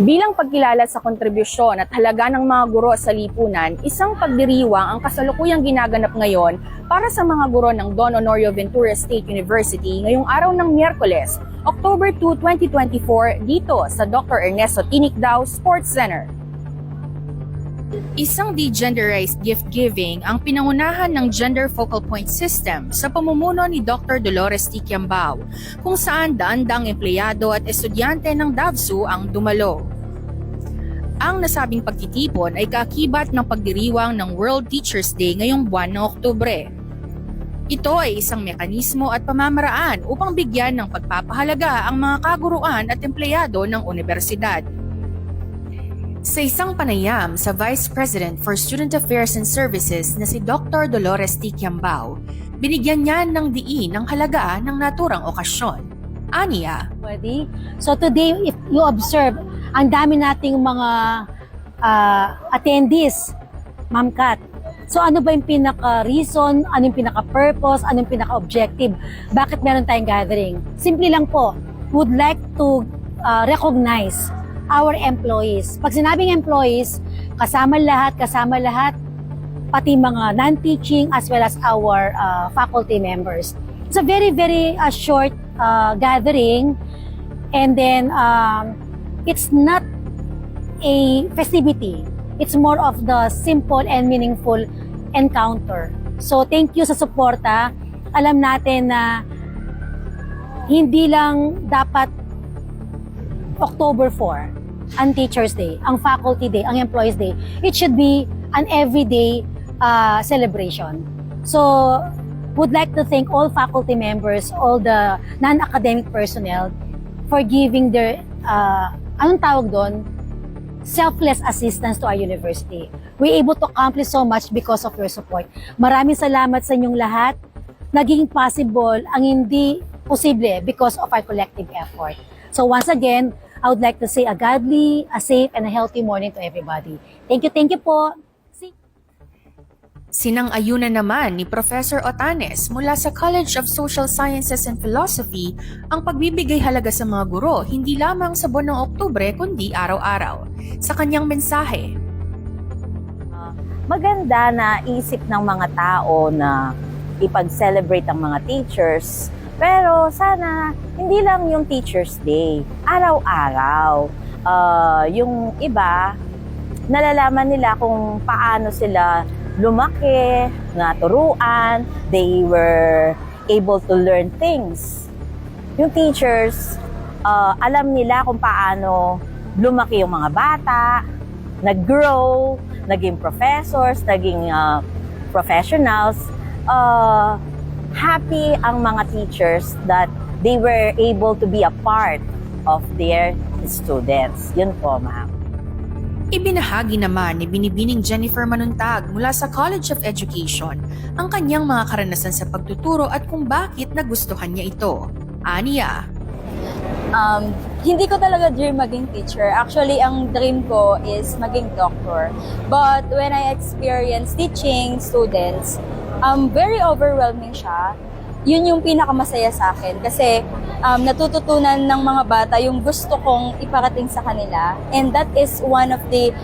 Bilang pagkilala sa kontribusyon at halaga ng mga guro sa lipunan, isang pagdiriwang ang kasalukuyang ginaganap ngayon para sa mga guro ng Don Honorio Ventura State University ngayong araw ng Miyerkules, October 2, 2024 dito sa Dr. Ernesto Tinicdao Sports Center. Isang de-genderized gift-giving ang pinangunahan ng Gender Focal Point System sa pamumuno ni Dr. Dolores T. Quiambao, kung saan daan-daang empleyado at estudyante ng DAVSU ang dumalo. Ang nasabing pagtitipon ay kaakibat ng pagdiriwang ng World Teachers Day ngayong buwan ng Oktubre. Ito ay isang mekanismo at pamamaraan upang bigyan ng pagpapahalaga ang mga kaguruan at empleyado ng universidad. Sa isang panayam sa Vice President for Student Affairs and Services na si Dr. Dolores T. Quiambao, binigyan niya ng diin ang halaga ng naturang okasyon. Aniya, so today, if you observe, ang dami nating mga attendees, Ma'am Kat. So ano ba yung pinaka-reason, ano yung pinaka-purpose, ano yung pinaka-objective? Bakit meron tayong gathering? Simple lang po, would like to recognize our employees. Pag sinabing employees, kasama lahat, pati mga non-teaching as well as our faculty members. It's a very, very short gathering, and then it's not a festivity. It's more of the simple and meaningful encounter. So thank you sa suporta. Alam natin na hindi lang dapat October 4 ang Teachers Day, ang Faculty Day, ang Employees Day. It should be an everyday celebration. So, would like to thank all faculty members, all the non-academic personnel for giving their, anong tawag doon? Selfless assistance to our university. We're able to accomplish so much because of your support. Maraming salamat sa inyong lahat. Naging possible ang hindi posible because of our collective effort. So once again, I would like to say a godly, a safe, and a healthy morning to everybody. Thank you po. Sinang-ayunan naman ni Professor Otanes mula sa College of Social Sciences and Philosophy ang pagbibigay halaga sa mga guro hindi lamang sa buwan ng Oktubre kundi araw-araw. Sa kanyang mensahe, maganda na isip ng mga tao na ipag-celebrate ang mga teachers, pero sana hindi lang yung Teachers Day, araw-araw. Yung iba, nalalaman nila kung paano sila lumaki, naturuan, they were able to learn things. Yung teachers, alam nila kung paano lumaki yung mga bata, nag-grow, naging professors, naging professionals. Happy ang mga teachers that they were able to be a part of their students. Yun po, ma'am. Ibinahagi naman ni Binibining Jennifer Manuntag mula sa College of Education ang kanyang mga karanasan sa pagtuturo at kung bakit nagustuhan niya ito. Aniya, hindi ko talaga dream maging teacher. Actually, ang dream ko is maging doctor. But when I experience teaching students, very overwhelming siya. Yun yung pinakamasaya sa akin kasi natututunan ng mga bata yung gusto kong iparating sa kanila, and that is one of the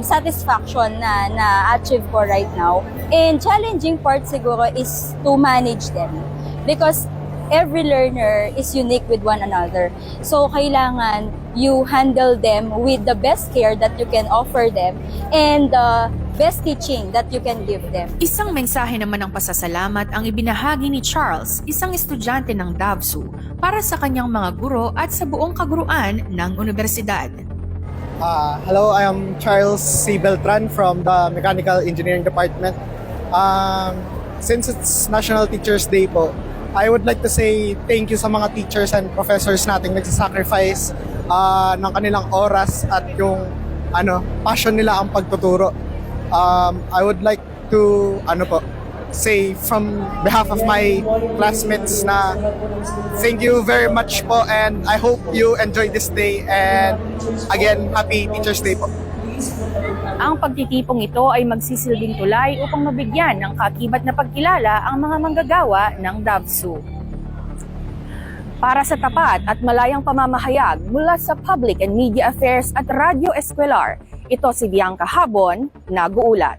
satisfaction na na-achieve ko right now. And challenging part siguro is to manage them because every learner is unique with one another. So kailangan you handle them with the best care that you can offer them and the best teaching that you can give them. Isang mensahe naman ng pasasalamat ang ibinahagi ni Charles, isang estudyante ng DAVSU, para sa kanyang mga guro at sa buong kaguruan ng universidad. Hello, I am Charles C. Beltran from the Mechanical Engineering Department. Since it's National Teachers Day po, I would like to say thank you sa mga teachers and professors nating nagsasacrifice ng kanilang oras at yung passion nila ang pagtuturo. I would like to say from behalf of my classmates na thank you very much po, and I hope you enjoy this day, and again, happy Teachers Day po. Ang pagtitipong ito ay magsisilbing tulay upang mabigyan ng kaakibat na pagkilala ang mga manggagawa ng DAVSU. Para sa tapat at malayang pamamahayag mula sa Public and Media Affairs at Radyo Eskwelaar, ito si Bianca Habon, nag-uulat.